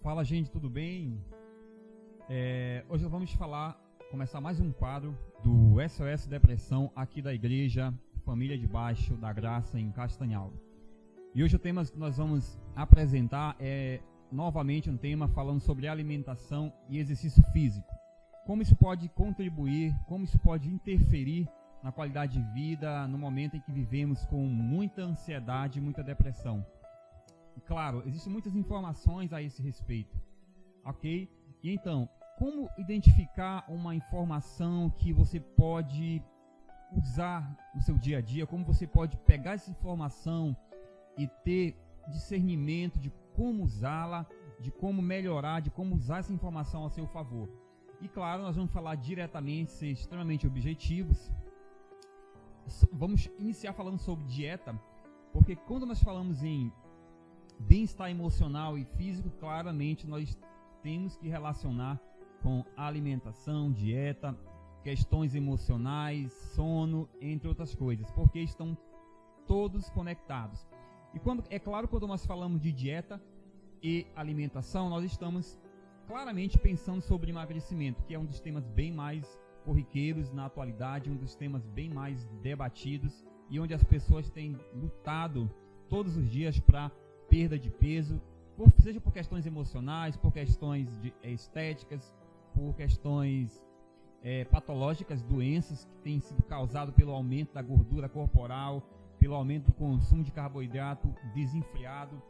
Fala, gente, tudo bem? Hoje nós vamos começar mais um quadro do SOS Depressão aqui da Igreja Família de Baixo da Graça em Castanhal. E hoje o tema que nós vamos apresentar é novamente um tema falando sobre alimentação e exercício físico. Como isso pode contribuir, como isso pode interferir na qualidade de vida no momento em que vivemos com muita ansiedade e muita depressão. E, claro, existem muitas informações a esse respeito, ok? E então, como identificar uma informação que você pode usar no seu dia a dia? Como você pode pegar essa informação e ter discernimento de como usá-la, de como melhorar, de como usar essa informação a seu favor? E claro, nós vamos falar diretamente, ser extremamente objetivos. Vamos iniciar falando sobre dieta, porque quando nós falamos em bem-estar emocional e físico, claramente nós temos que relacionar com alimentação, dieta, questões emocionais, sono, entre outras coisas, porque estão todos conectados. E quando nós falamos de dieta e alimentação, nós estamos claramente pensando sobre emagrecimento, que é um dos temas bem mais corriqueiros na atualidade, um dos temas bem mais debatidos e onde as pessoas têm lutado todos os dias para perda de peso, seja por questões emocionais, por questões estéticas, por questões patológicas, doenças que têm sido causadas pelo aumento da gordura corporal, pelo aumento do consumo de carboidrato desenfreado,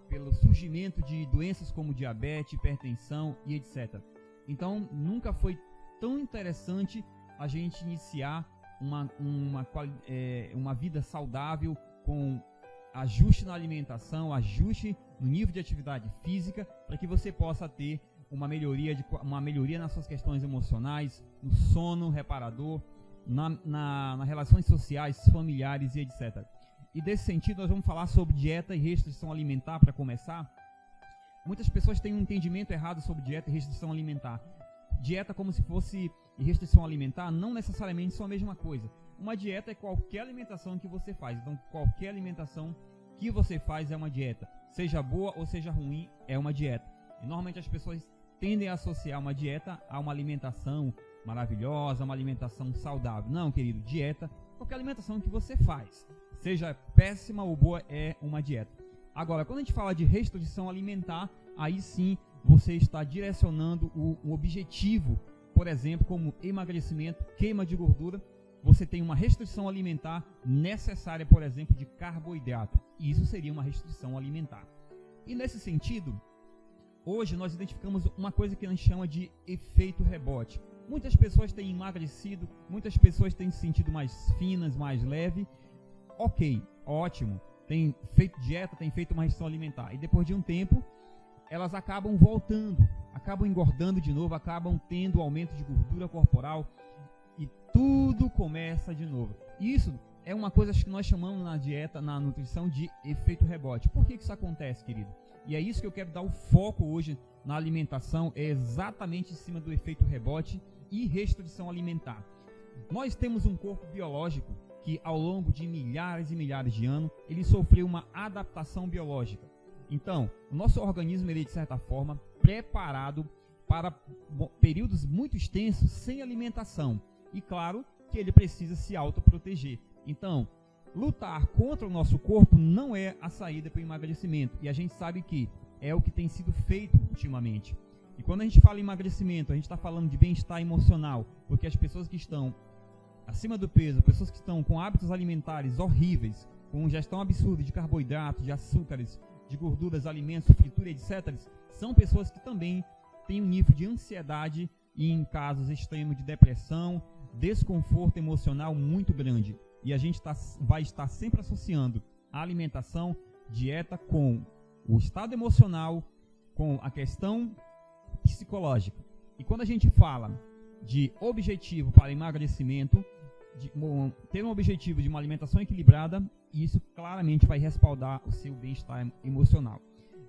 pelo surgimento de doenças como diabetes, hipertensão e etc. Então, nunca foi tão interessante a gente iniciar uma vida saudável com ajuste na alimentação, ajuste no nível de atividade física, para que você possa ter uma melhoria nas suas questões emocionais, no sono reparador, nas relações sociais, familiares e etc. E desse sentido nós vamos falar sobre dieta e restrição alimentar para começar. Muitas pessoas têm um entendimento errado sobre dieta e restrição alimentar. Dieta como se fosse e restrição alimentar não necessariamente são a mesma coisa. Uma dieta é qualquer alimentação que você faz. Então, qualquer alimentação que você faz é uma dieta. Seja boa ou seja ruim, é uma dieta. E normalmente as pessoas tendem a associar uma dieta a uma alimentação maravilhosa, uma alimentação saudável. Não, querido, dieta, qualquer alimentação que você faz, seja péssima ou boa, é uma dieta. Agora, quando a gente fala de restrição alimentar, aí sim você está direcionando o objetivo, por exemplo, como emagrecimento, queima de gordura. Você tem uma restrição alimentar necessária, por exemplo, de carboidrato. E isso seria uma restrição alimentar. E nesse sentido, hoje nós identificamos uma coisa que a gente chama de efeito rebote. Muitas pessoas têm emagrecido, muitas pessoas têm se sentido mais finas, mais leve. Ok, ótimo. Tem feito dieta, tem feito uma restrição alimentar. E depois de um tempo, elas acabam voltando, acabam engordando de novo, acabam tendo aumento de gordura corporal. E tudo começa de novo. Isso é uma coisa que nós chamamos na dieta, na nutrição, de efeito rebote. Por que isso acontece, querido? E é isso que eu quero dar o foco hoje na alimentação, é exatamente em cima do efeito rebote e restrição alimentar. Nós temos um corpo biológico que ao longo de milhares e milhares de anos, ele sofreu uma adaptação biológica. Então, o nosso organismo, ele é de certa forma preparado para períodos muito extensos sem alimentação. E claro que ele precisa se autoproteger. Então, lutar contra o nosso corpo não é a saída para o emagrecimento. E a gente sabe que é o que tem sido feito ultimamente. E quando a gente fala em emagrecimento, a gente está falando de bem-estar emocional. Porque as pessoas que estão acima do peso, pessoas que estão com hábitos alimentares horríveis, com ingestão absurda de carboidratos, de açúcares, de gorduras, alimentos, fritura, etc., são pessoas que também têm um nível de ansiedade e, em casos extremos, de depressão, desconforto emocional muito grande. E a gente vai estar sempre associando a alimentação, dieta com o estado emocional, com a questão psicológica. E quando a gente fala de objetivo para emagrecimento, de ter um objetivo de uma alimentação equilibrada, isso claramente vai respaldar o seu bem-estar emocional.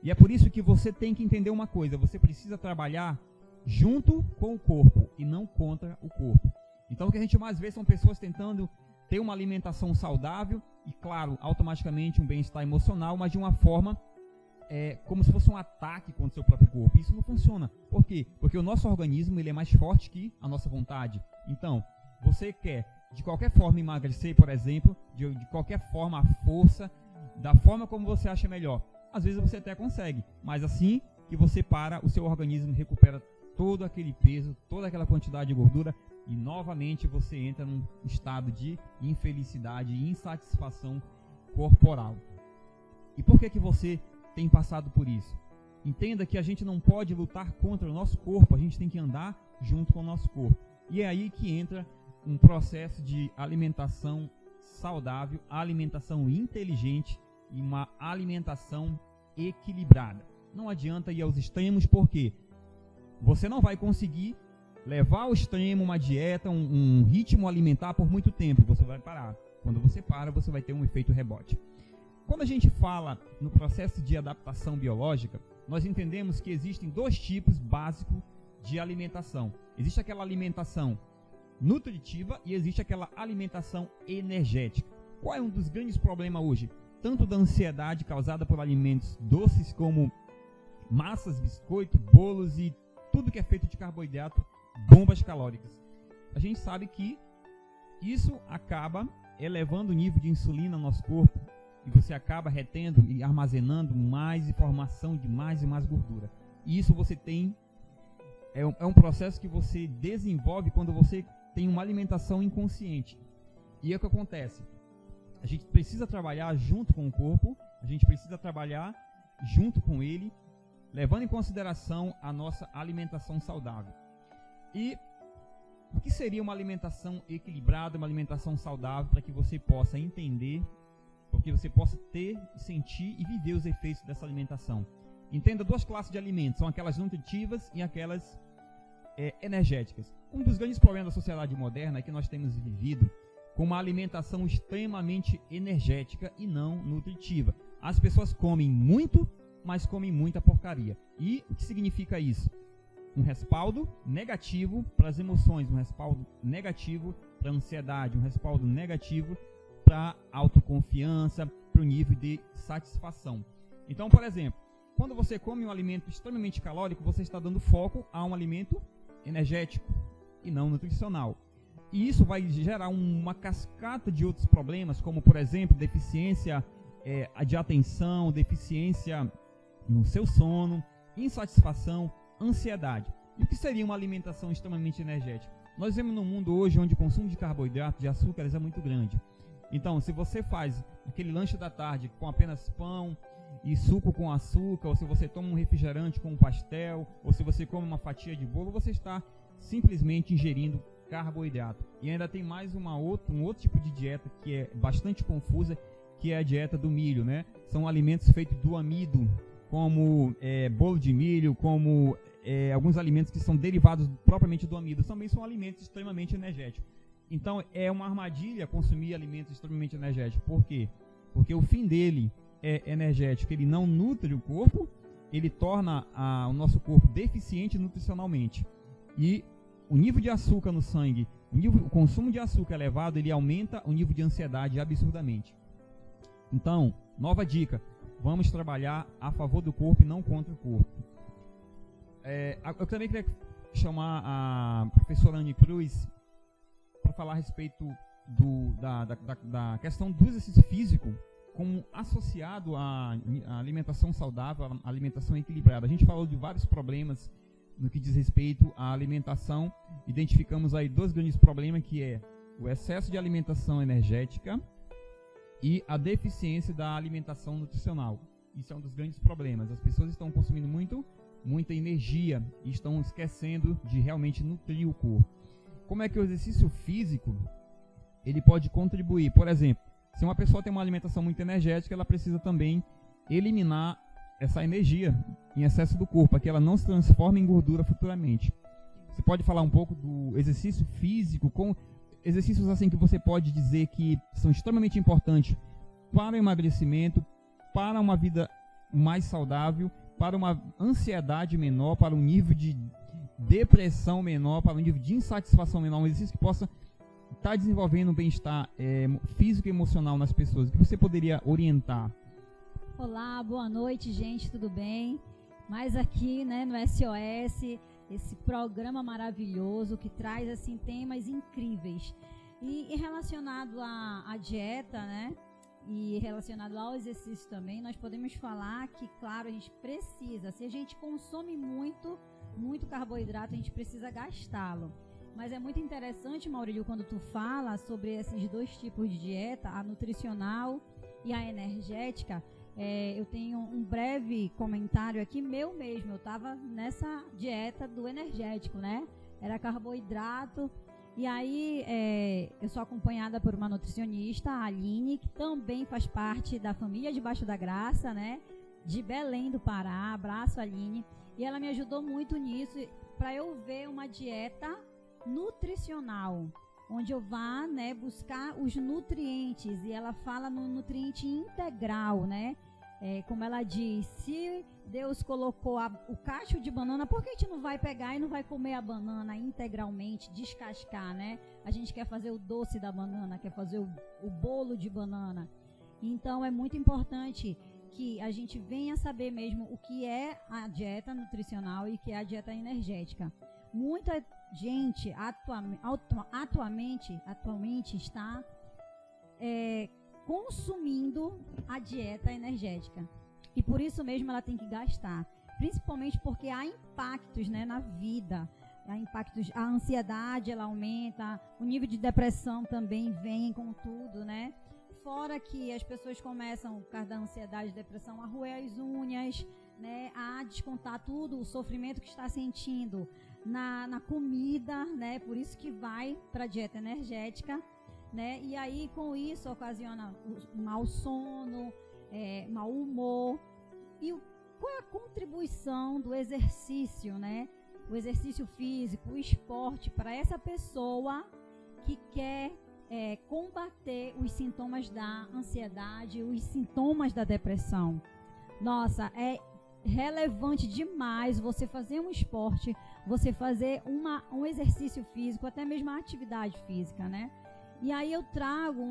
E é por isso que você tem que entender uma coisa: você precisa trabalhar junto com o corpo e não contra o corpo. Então o que a gente mais vê são pessoas tentando ter uma alimentação saudável e, claro, automaticamente um bem-estar emocional, mas de uma forma como se fosse um ataque contra o seu próprio corpo. Isso não funciona. Por quê? Porque o nosso organismo ele é mais forte que a nossa vontade. Então, você quer de qualquer forma emagrecer, por exemplo, de qualquer forma a força, da forma como você acha melhor. Às vezes você até consegue, mas assim que você para, o seu organismo recupera todo aquele peso, toda aquela quantidade de gordura e novamente você entra num estado de infelicidade e insatisfação corporal. E por que você tem passado por isso? Entenda que a gente não pode lutar contra o nosso corpo, a gente tem que andar junto com o nosso corpo. E é aí que entra um processo de alimentação saudável, alimentação inteligente e uma alimentação equilibrada. Não adianta ir aos extremos, porque você não vai conseguir levar ao extremo uma dieta, um ritmo alimentar por muito tempo. Você vai parar. Quando você para, você vai ter um efeito rebote. Quando a gente fala no processo de adaptação biológica, nós entendemos que existem dois tipos básicos de alimentação. Existe aquela alimentação nutritiva e existe aquela alimentação energética. Qual é um dos grandes problemas hoje? Tanto da ansiedade causada por alimentos doces como massas, biscoito, bolos e tudo que é feito de carboidrato, bombas calóricas. A gente sabe que isso acaba elevando o nível de insulina no nosso corpo e você acaba retendo e armazenando mais informação de mais e mais gordura. E isso você tem, é um processo que você desenvolve quando você tem uma alimentação inconsciente. E é o que acontece. A gente precisa trabalhar junto com o corpo, a gente precisa trabalhar junto com ele, levando em consideração a nossa alimentação saudável. E o que seria uma alimentação equilibrada, uma alimentação saudável, para que você possa entender, para que você possa ter, sentir e viver os efeitos dessa alimentação? Entenda duas classes de alimentos, são aquelas nutritivas e aquelas energéticas. Um dos grandes problemas da sociedade moderna é que nós temos vivido com uma alimentação extremamente energética e não nutritiva. As pessoas comem muito, mas comem muita porcaria. E o que significa isso? Um respaldo negativo para as emoções, um respaldo negativo para a ansiedade, um respaldo negativo para a autoconfiança, para o nível de satisfação. Então, por exemplo, quando você come um alimento extremamente calórico, você está dando foco a um alimento energético e não nutricional. E isso vai gerar uma cascata de outros problemas, como, por exemplo, deficiência de atenção, deficiência no seu sono, insatisfação, ansiedade. E o que seria uma alimentação extremamente energética? Nós vivemos num mundo hoje onde o consumo de carboidratos, de açúcares é muito grande. Então, se você faz aquele lanche da tarde com apenas pão e suco com açúcar, ou se você toma um refrigerante com um pastel, ou se você come uma fatia de bolo, você está simplesmente ingerindo carboidrato. E ainda tem mais um outro tipo de dieta que é bastante confusa, que é a dieta do milho, né? São alimentos feitos do amido, como bolo de milho, como alguns alimentos que são derivados propriamente do amido. Também são alimentos extremamente energéticos. Então é uma armadilha consumir alimentos extremamente energéticos. Por quê? Porque o fim dele é energético. Ele não nutre o corpo, ele torna o nosso corpo deficiente nutricionalmente. E o nível de açúcar no sangue, o consumo de açúcar elevado, ele aumenta o nível de ansiedade absurdamente. Então, nova dica, vamos trabalhar a favor do corpo e não contra o corpo. Eu também queria chamar a professora Anne Cruz para falar a respeito da questão do exercício físico como associado à alimentação saudável, à alimentação equilibrada. A gente falou de vários problemas no que diz respeito à alimentação. Identificamos aí dois grandes problemas, que é o excesso de alimentação energética e a deficiência da alimentação nutricional. Isso é um dos grandes problemas. As pessoas estão consumindo muita energia e estão esquecendo de realmente nutrir o corpo. Como é que o exercício físico ele pode contribuir? Por exemplo, se uma pessoa tem uma alimentação muito energética, ela precisa também eliminar essa energia em excesso do corpo, para que ela não se transforme em gordura futuramente. Você pode falar um pouco do exercício físico, com exercícios assim que você pode dizer que são extremamente importantes para o emagrecimento, para uma vida mais saudável, para uma ansiedade menor, para um nível de depressão menor, para um nível de insatisfação menor, um exercício que possa estar desenvolvendo um bem-estar físico e emocional nas pessoas. O que você poderia orientar? Olá, boa noite, gente, tudo bem? Mas aqui, né, no SOS, esse programa maravilhoso que traz, assim, temas incríveis. E relacionado à dieta, né, e relacionado ao exercício também, nós podemos falar que, claro, a gente precisa, se a gente consome muito carboidrato, a gente precisa gastá-lo. Mas é muito interessante, Maurílio, quando tu fala sobre esses dois tipos de dieta, a nutricional e a energética. Eu tenho um breve comentário aqui, meu mesmo. Eu estava nessa dieta do energético, né? Era carboidrato. E aí, eu sou acompanhada por uma nutricionista, a Aline, que também faz parte da família Debaixo da Graça, né? De Belém do Pará. Abraço, Aline. E ela me ajudou muito nisso, para eu ver uma dieta nutricional, onde eu vá, né, buscar os nutrientes. E ela fala no nutriente integral, né? Como ela diz, se Deus colocou o cacho de banana, por que a gente não vai pegar e não vai comer a banana integralmente, descascar, né? A gente quer fazer o doce da banana, quer fazer o bolo de banana. Então é muito importante que a gente venha saber mesmo o que é a dieta nutricional e o que é a dieta energética. Muita gente atualmente está consumindo a dieta energética. E por isso mesmo ela tem que gastar. Principalmente porque há impactos, né, na vida. Há impactos, a ansiedade ela aumenta, o nível de depressão também vem com tudo, né? Fora que as pessoas começam, por causa da ansiedade e depressão, a roer as unhas, né, a descontar tudo, o sofrimento que está sentindo na comida, né? Por isso que vai para a dieta energética. Né? E aí com isso ocasiona mau sono, mau humor. E qual é a contribuição do exercício, né? O exercício físico, o esporte para essa pessoa que quer combater os sintomas da ansiedade, os sintomas da depressão? Nossa, é relevante demais você fazer um esporte, você fazer um exercício físico, até mesmo a atividade física, né? E aí eu trago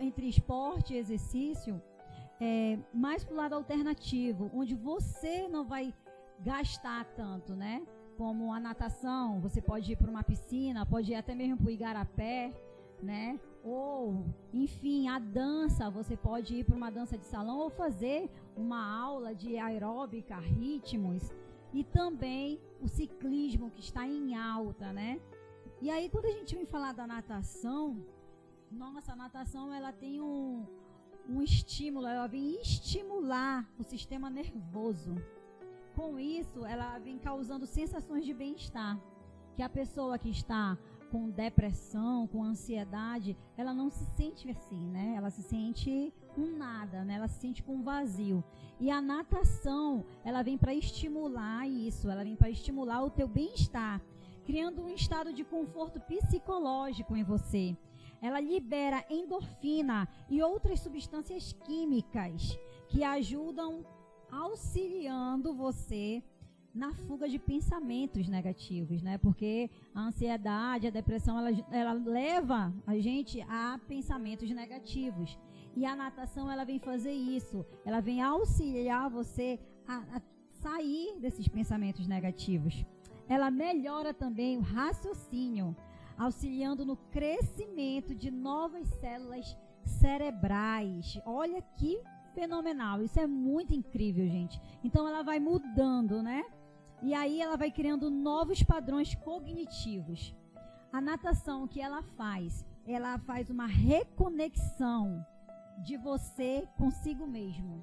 entre esporte e exercício, mais para o lado alternativo, onde você não vai gastar tanto, né? Como a natação, você pode ir para uma piscina, pode ir até mesmo para o igarapé, né? Ou, enfim, a dança, você pode ir para uma dança de salão ou fazer uma aula de aeróbica, ritmos, e também o ciclismo, que está em alta, né? E aí, quando a gente vem falar da natação, nossa, a natação ela tem um estímulo, ela vem estimular o sistema nervoso. Com isso, ela vem causando sensações de bem-estar, que a pessoa que está com depressão, com ansiedade, ela não se sente assim, né? Ela se sente com nada, né? Ela se sente com vazio. E a natação, ela vem para estimular isso, ela vem para estimular o teu bem-estar, criando um estado de conforto psicológico em você. Ela libera endorfina e outras substâncias químicas que ajudam auxiliando você na fuga de pensamentos negativos, né? Porque a ansiedade, a depressão, ela leva a gente a pensamentos negativos. E a natação, ela vem fazer isso. Ela vem auxiliar você a sair desses pensamentos negativos. Ela melhora também o raciocínio, auxiliando no crescimento de novas células cerebrais. Olha que fenomenal, isso é muito incrível, gente. Então ela vai mudando, né? E aí ela vai criando novos padrões cognitivos. A natação, o que ela faz uma reconexão de você consigo mesmo.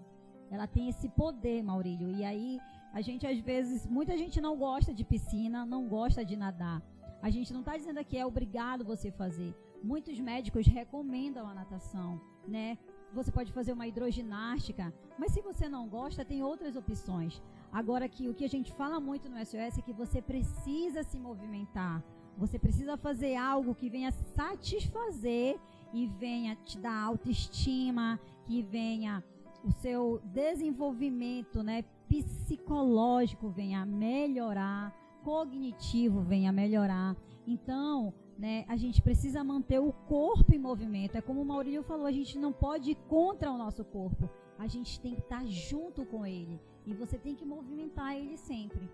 Ela tem esse poder, Maurílio. E aí a gente, às vezes, muita gente não gosta de piscina, não gosta de nadar. A gente não está dizendo que é obrigado você fazer. Muitos médicos recomendam a natação, né? Você pode fazer uma hidroginástica, mas se você não gosta, tem outras opções. Agora, o que a gente fala muito no SOS é que você precisa se movimentar. Você precisa fazer algo que venha satisfazer e venha te dar autoestima, que venha o seu desenvolvimento, né, psicológico venha melhorar, cognitivo venha melhorar. Então, né, a gente precisa manter o corpo em movimento. É como o Maurílio falou, a gente não pode ir contra o nosso corpo. a gente tem que estar junto com ele. E você tem que movimentar ele sempre,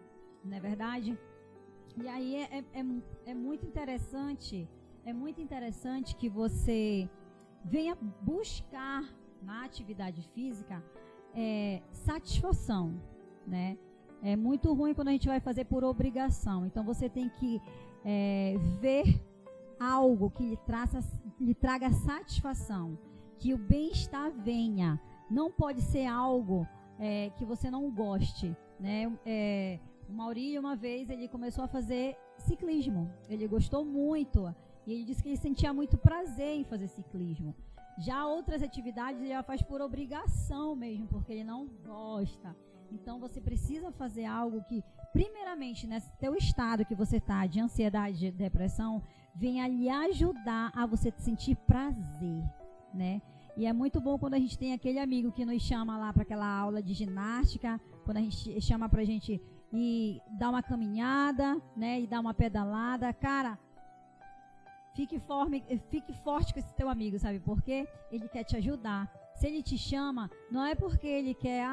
não é verdade? E aí é muito interessante que você venha buscar na atividade física satisfação, né? É muito ruim quando a gente vai fazer por obrigação. Então você tem que ver algo que lhe traga satisfação, que o bem-estar venha. Não pode ser algo que você não goste, né? O Maurílio, uma vez, ele começou a fazer ciclismo. Ele gostou muito e ele disse que ele sentia muito prazer em fazer ciclismo. Já outras atividades ele já faz por obrigação mesmo, porque ele não gosta. Então você precisa fazer algo que, primeiramente, nesse teu estado que você está de ansiedade, de depressão, venha lhe ajudar a você sentir prazer, né? E é muito bom quando a gente tem aquele amigo que nos chama lá para aquela aula de ginástica, quando a gente chama para a gente ir dar uma caminhada, né? E dar uma pedalada. Cara, fique forte com esse teu amigo, sabe por quê? Ele quer te ajudar. Se ele te chama, não é porque ele quer,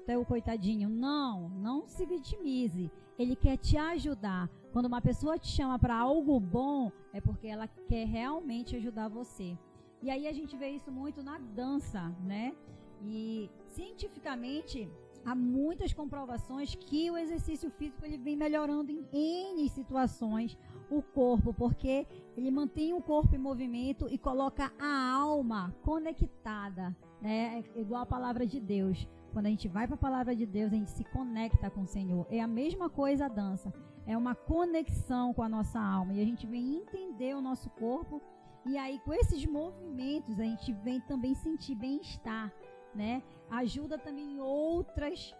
tu é o coitadinho. Não se vitimize. Ele quer te ajudar. Quando uma pessoa te chama para algo bom, é porque ela quer realmente ajudar você. E aí a gente vê isso muito na dança, né? E cientificamente há muitas comprovações que o exercício físico ele vem melhorando em N situações o corpo, porque ele mantém o corpo em movimento e coloca a alma conectada, né? É igual a palavra de Deus. Quando a gente vai para a palavra de Deus, a gente se conecta com o Senhor. É a mesma coisa a dança. É uma conexão com a nossa alma. E a gente vem entender o nosso corpo. E aí, com esses movimentos, a gente vem também sentir bem-estar, né? Ajuda também em outras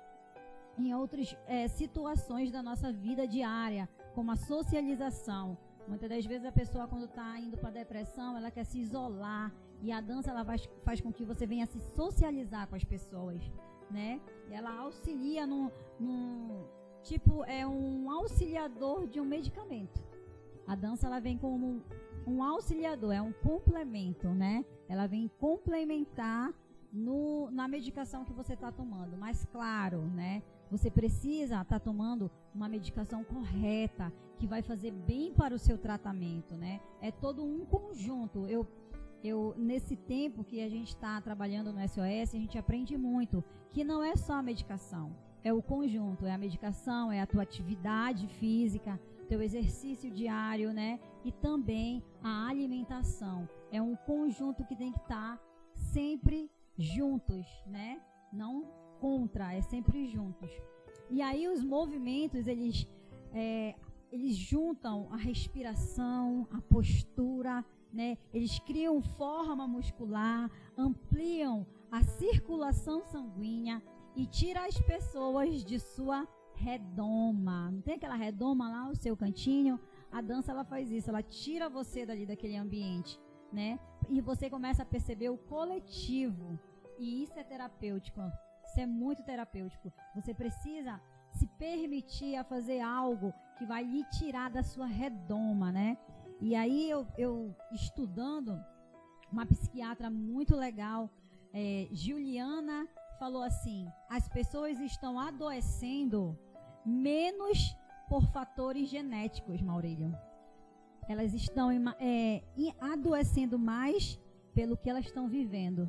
situações da nossa vida diária, como a socialização. Muitas das vezes a pessoa, quando está indo para a depressão, ela quer se isolar. E a dança ela faz com que você venha se socializar com as pessoas, né? E ela auxilia é um auxiliador de um medicamento. A dança ela vem como um auxiliador, é um complemento, né? Ela vem complementar na medicação que você está tomando. Mas claro, né? Você precisa estar tomando uma medicação correta, que vai fazer bem para o seu tratamento, né? É todo um conjunto. Nesse tempo que a gente está trabalhando no SOS, a gente aprende muito que não é só a medicação, é o conjunto, é a medicação, é a tua atividade física, teu exercício diário, né? E também a alimentação. É um conjunto que tem que estar sempre juntos, né? Não contra, é sempre juntos. E aí os movimentos, eles juntam a respiração, a postura, né? Eles criam forma muscular, ampliam a circulação sanguínea e tiram as pessoas de sua redoma. Não tem aquela redoma lá, o seu cantinho? A dança ela faz isso, ela tira você daquele ambiente, né? E você começa a perceber o coletivo. E isso é terapêutico. Isso é muito terapêutico. Você precisa se permitir a fazer algo que vai lhe tirar da sua redoma, né? E aí eu estudando, uma psiquiatra muito legal, Juliana, falou assim: as pessoas estão adoecendo menos por fatores genéticos, Maurílio. Elas estão adoecendo mais pelo que elas estão vivendo.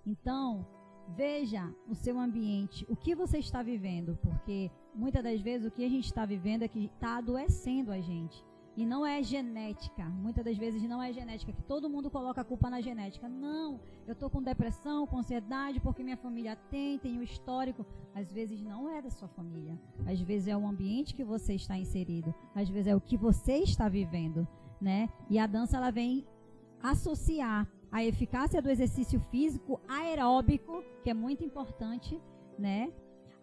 Então, veja o seu ambiente, o que você está vivendo, porque muitas das vezes o que a gente está vivendo é que está adoecendo a gente. E não é genética, muitas das vezes não é genética, que todo mundo coloca a culpa na genética. Não, eu estou com depressão, com ansiedade, porque minha família tem um histórico. Às vezes não é da sua família, às vezes é o ambiente que você está inserido, às vezes é o que você está vivendo, né? E a dança ela vem associar a eficácia do exercício físico aeróbico, que é muito importante, né?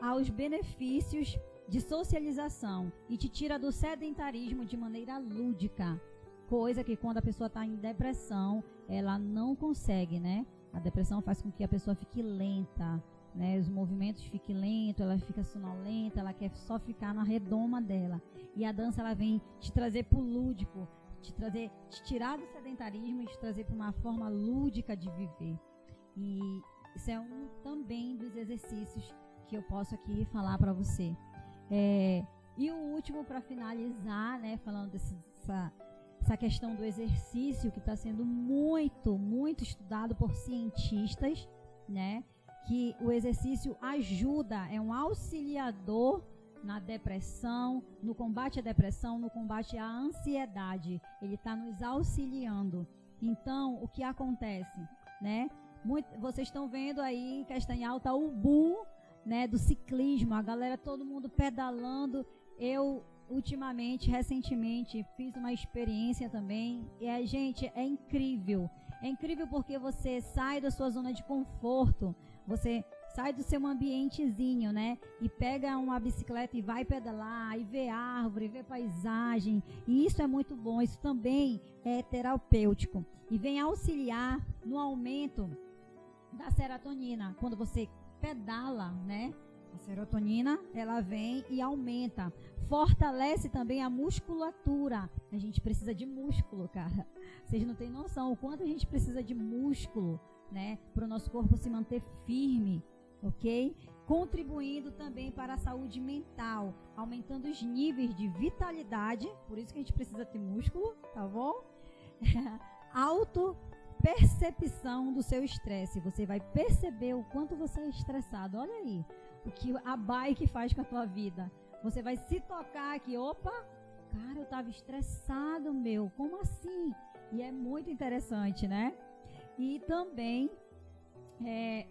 Aos benefícios de socialização e te tira do sedentarismo de maneira lúdica, coisa que quando a pessoa está em depressão, ela não consegue, né? A depressão faz com que a pessoa fique lenta, né? Os movimentos fiquem lentos, ela fica sonolenta, ela quer só ficar na redoma dela. E a dança ela vem te trazer para o lúdico, te tirar do sedentarismo e te trazer para uma forma lúdica de viver. E Isso é um também dos exercícios que eu posso aqui falar para você. E o último, para finalizar, né, falando essa questão do exercício, que está sendo muito, muito estudado por cientistas, né, que o exercício ajuda, é um auxiliador na depressão, no combate à depressão, no combate à ansiedade. Ele está nos auxiliando. Então, o que acontece, né? Vocês estão vendo aí que está em alta o boom, né, do ciclismo, a galera, todo mundo pedalando. Eu, recentemente, fiz uma experiência também. E, gente, é incrível. É incrível porque você sai da sua zona de conforto, você sai do seu ambientezinho, né? E pega uma bicicleta e vai pedalar, e vê árvore, vê paisagem. E isso é muito bom, isso também é terapêutico. E vem auxiliar no aumento da serotonina. Quando você pedala, né? A serotonina, ela vem e aumenta. Fortalece também a musculatura. A gente precisa de músculo, cara. Vocês não têm noção o quanto a gente precisa de músculo, né? Para o nosso corpo se manter firme, ok? Contribuindo também para a saúde mental, aumentando os níveis de vitalidade. Por isso que a gente precisa ter músculo, tá bom? Auto-percepção do seu estresse. Você vai perceber o quanto você é estressado. Olha aí o que a bike faz com a tua vida. Você vai se tocar aqui, opa, cara, eu estava estressado, meu, como assim? E é muito interessante, né? E também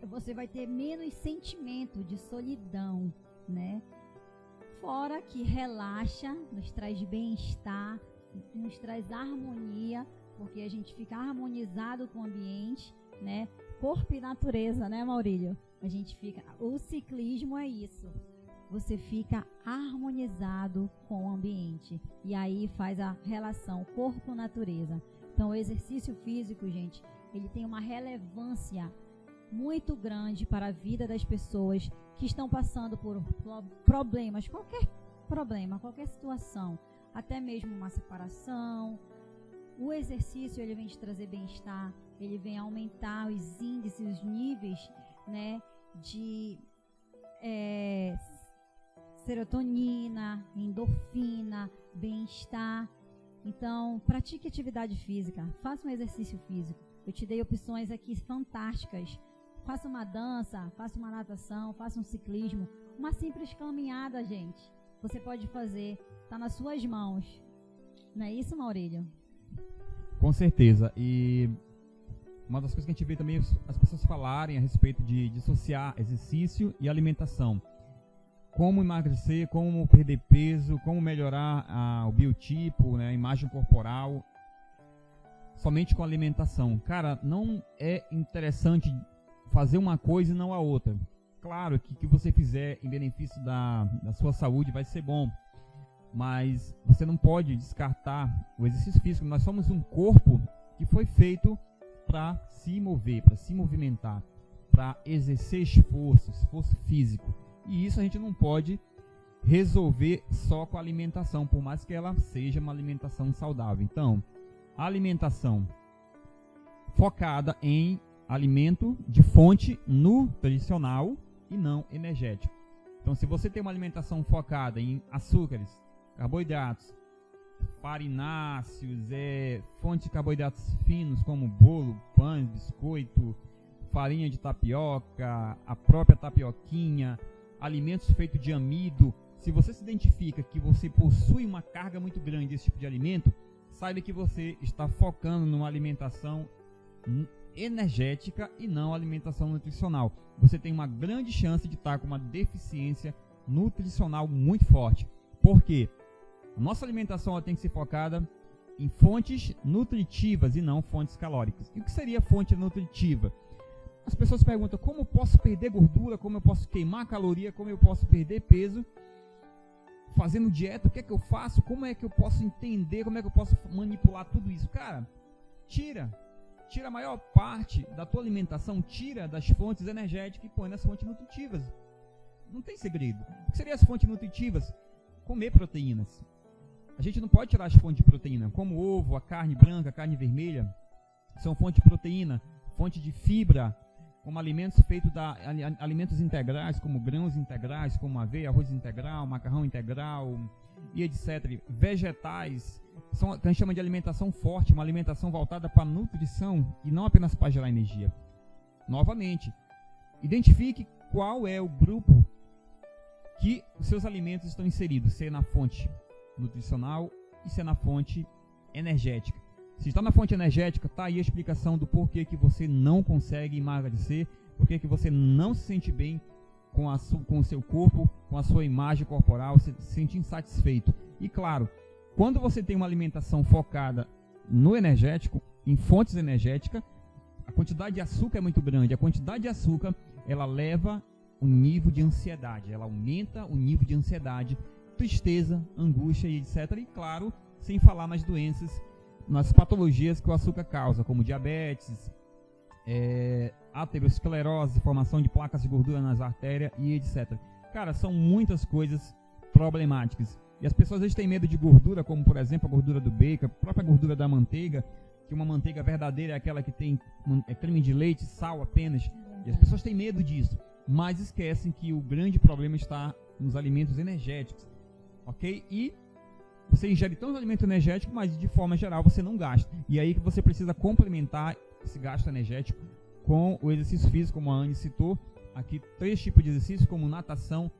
você vai ter menos sentimento de solidão, né? Fora que relaxa, nos traz bem-estar, nos traz harmonia, porque a gente fica harmonizado com o ambiente, né? Corpo e natureza, né, Maurílio? A gente fica... O ciclismo é isso. Você fica harmonizado com o ambiente. E aí faz a relação corpo-natureza. Então, o exercício físico, gente, ele tem uma relevância muito grande para a vida das pessoas que estão passando por problemas, qualquer problema, qualquer situação, até mesmo uma separação. O exercício, ele vem te trazer bem-estar, ele vem aumentar os índices, os níveis, né, de serotonina, endorfina, bem-estar. Então, pratique atividade física, faça um exercício físico. Eu te dei opções aqui fantásticas. Faça uma dança, faça uma natação, faça um ciclismo, uma simples caminhada, gente. Você pode fazer, está nas suas mãos. Não é isso, Maurílio? Com certeza. E uma das coisas que a gente vê também as pessoas falarem a respeito de dissociar exercício e alimentação. Como emagrecer, como perder peso, como melhorar o biotipo, né, a imagem corporal, somente com alimentação. Cara, não é interessante fazer uma coisa e não a outra. Claro que o que você fizer em benefício da sua saúde vai ser bom, mas você não pode descartar o exercício físico. Nós somos um corpo que foi feito para se mover, para se movimentar, para exercer esforço físico. E isso a gente não pode resolver só com a alimentação, por mais que ela seja uma alimentação saudável. Então, a alimentação focada em alimento de fonte nutricional e não energético. Então, se você tem uma alimentação focada em açúcares, carboidratos, farináceos, fontes de carboidratos finos como bolo, pães, biscoito, farinha de tapioca, a própria tapioquinha, alimentos feitos de amido. Se você se identifica que você possui uma carga muito grande desse tipo de alimento, saiba que você está focando numa alimentação energética e não alimentação nutricional. Você tem uma grande chance de estar com uma deficiência nutricional muito forte. Por quê? A nossa alimentação ela tem que ser focada em fontes nutritivas e não fontes calóricas. E o que seria fonte nutritiva? As pessoas perguntam como eu posso perder gordura, como eu posso queimar caloria, como eu posso perder peso fazendo dieta, o que é que eu faço, como é que eu posso entender, como é que eu posso manipular tudo isso. Cara, tira a maior parte da tua alimentação, tira das fontes energéticas e põe nas fontes nutritivas. Não tem segredo. O que seriam as fontes nutritivas? Comer proteínas. A gente não pode tirar as fontes de proteína, como o ovo, a carne branca, a carne vermelha, são fonte de proteína, fonte de fibra, como alimentos feitos alimentos integrais, como grãos integrais, como aveia, arroz integral, macarrão integral e etc. Vegetais, que a gente chama de alimentação forte, uma alimentação voltada para a nutrição e não apenas para gerar energia. Novamente, identifique qual é o grupo que os seus alimentos estão inseridos, se é na fonte nutricional e se é na fonte energética. Se está na fonte energética, está aí a explicação do porquê que você não consegue emagrecer, porquê que você não se sente bem com o seu corpo, com a sua imagem corporal, se sente insatisfeito. E claro, quando você tem uma alimentação focada no energético, em fontes energéticas, a quantidade de açúcar é muito grande. A quantidade de açúcar, ela leva o nível de ansiedade, ela aumenta o nível de ansiedade, tristeza, angústia e etc. E claro, sem falar nas doenças, nas patologias que o açúcar causa, como diabetes, aterosclerose, formação de placas de gordura nas artérias e etc. Cara, são muitas coisas problemáticas. E as pessoas às vezes têm medo de gordura, como por exemplo a gordura do bacon, a própria gordura da manteiga, que uma manteiga verdadeira é aquela que tem creme de leite, sal apenas. E as pessoas têm medo disso, mas esquecem que o grande problema está nos alimentos energéticos, ok? E você ingere tanto alimento energético, mas de forma geral você não gasta. E aí que você precisa complementar esse gasto energético com o exercício físico, como a Anne citou. Aqui 3 tipos de exercício, como natação,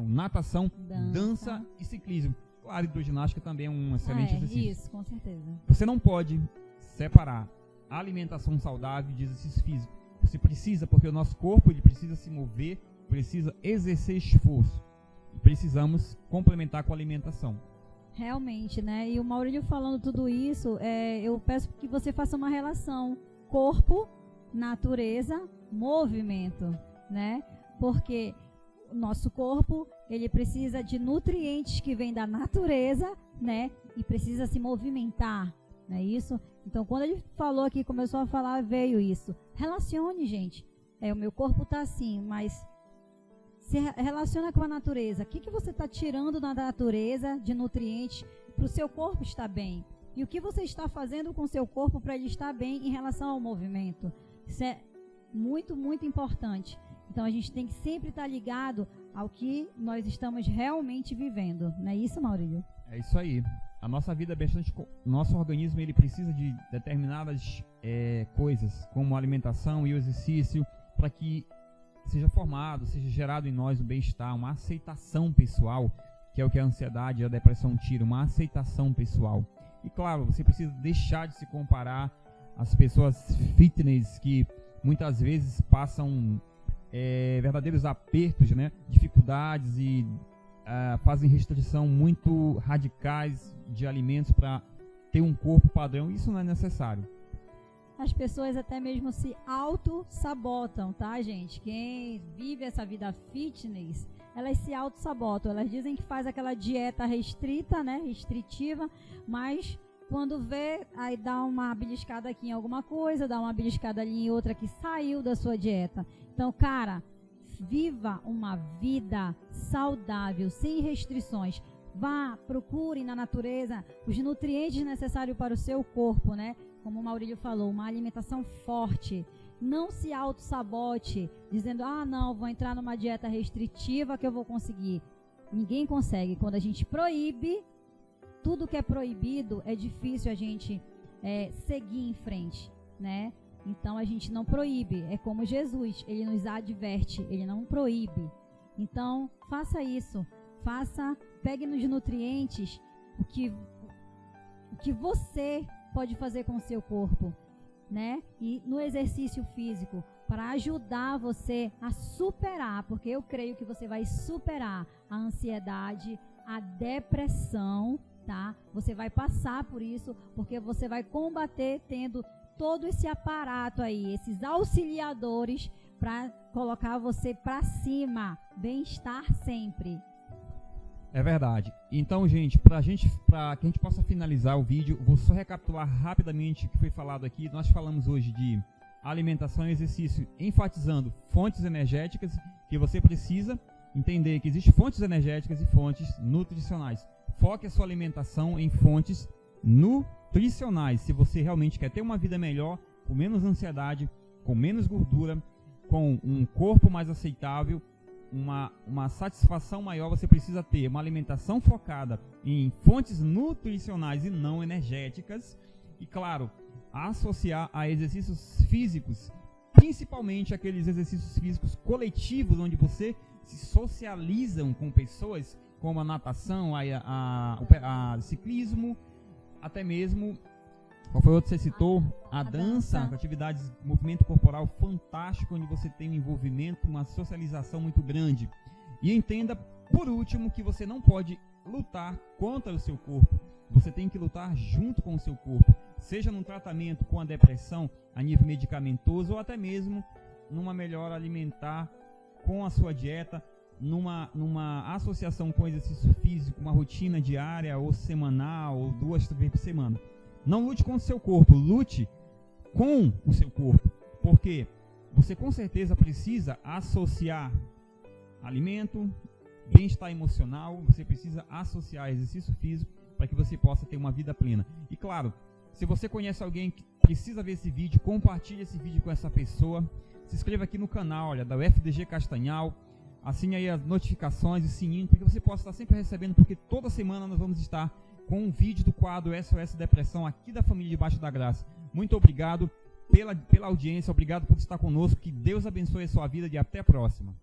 natação, dança e ciclismo. Claro, hidroginástica também é um excelente exercício. Isso, com certeza. Você não pode separar a alimentação saudável de exercício físico. Você precisa, porque o nosso corpo ele precisa se mover, precisa exercer esforço. E precisamos complementar com a alimentação. Realmente, né? E o Maurílio falando tudo isso, eu peço que você faça uma relação corpo, natureza, movimento, né? Porque o nosso corpo, ele precisa de nutrientes que vêm da natureza, né? E precisa se movimentar, não é isso? Então, quando ele falou aqui, começou a falar, veio isso. Relacione, gente. O meu corpo está assim, mas se relaciona com a natureza. O que você está tirando da natureza de nutrientes para o seu corpo estar bem? E o que você está fazendo com o seu corpo para ele estar bem em relação ao movimento? Isso é muito, muito importante. Então, a gente tem que sempre estar ligado ao que nós estamos realmente vivendo. Não é isso, Maurílio? É isso aí. A nossa vida é bastante... Nosso organismo ele precisa de determinadas coisas, como a alimentação e o exercício, para que seja formado, seja gerado em nós o bem-estar, uma aceitação pessoal, que é o que a ansiedade e a depressão tiram, uma aceitação pessoal. E claro, você precisa deixar de se comparar às pessoas fitness que muitas vezes passam verdadeiros apertos, né? Dificuldades e fazem restrição muito radicais de alimentos para ter um corpo padrão. Isso não é necessário. As pessoas até mesmo se auto-sabotam, tá, gente? Quem vive essa vida fitness, elas se auto-sabotam. Elas dizem que faz aquela dieta restrita, né? Restritiva, mas quando vê, aí dá uma beliscada aqui em alguma coisa, dá uma beliscada ali em outra que saiu da sua dieta. Então, cara, viva uma vida saudável, sem restrições. Vá, procure na natureza os nutrientes necessários para o seu corpo, né? Como o Maurílio falou, uma alimentação forte. Não se auto-sabote, dizendo, não, vou entrar numa dieta restritiva que eu vou conseguir. Ninguém consegue. Quando a gente proíbe, tudo que é proibido, é difícil a gente seguir em frente, né? Então, a gente não proíbe. É como Jesus, ele nos adverte, ele não proíbe. Então, faça isso. Pegue nos nutrientes o que você pode fazer com o seu corpo, né? E no exercício físico, para ajudar você a superar, porque eu creio que você vai superar a ansiedade, a depressão, tá? Você vai passar por isso, porque você vai combater tendo todo esse aparato aí, esses auxiliadores para colocar você para cima, bem-estar sempre. É verdade. Então, gente, para que a gente possa finalizar o vídeo, vou só recapitular rapidamente o que foi falado aqui. Nós falamos hoje de alimentação e exercício, enfatizando fontes energéticas, que você precisa entender que existem fontes energéticas e fontes nutricionais. Foque a sua alimentação em fontes nutricionais. Se você realmente quer ter uma vida melhor, com menos ansiedade, com menos gordura, com um corpo mais aceitável, uma satisfação maior. Você precisa ter uma alimentação focada em fontes nutricionais e não energéticas. E claro, associar a exercícios físicos, principalmente aqueles exercícios físicos coletivos, onde você se socializam com pessoas, como a natação, a ciclismo, até mesmo, qual foi o outro que você citou? A dança, atividades, movimento corporal fantástico, onde você tem um envolvimento, uma socialização muito grande. E entenda, por último, que você não pode lutar contra o seu corpo. Você tem que lutar junto com o seu corpo, seja num tratamento com a depressão a nível medicamentoso, ou até mesmo numa melhora alimentar com a sua dieta, numa associação com exercício físico, uma rotina diária ou semanal, ou 2 vezes por semana. Não lute com o seu corpo, lute com o seu corpo, porque você com certeza precisa associar alimento, bem-estar emocional, você precisa associar exercício físico para que você possa ter uma vida plena. E claro, se você conhece alguém que precisa ver esse vídeo, compartilhe esse vídeo com essa pessoa, se inscreva aqui no canal, da UFDG Castanhal, assine aí as notificações e o sininho, para que você possa estar sempre recebendo, porque toda semana nós vamos estar com um vídeo do quadro SOS Depressão aqui da família Debaixo da Graça. Muito obrigado pela audiência, obrigado por estar conosco, que Deus abençoe a sua vida e até a próxima.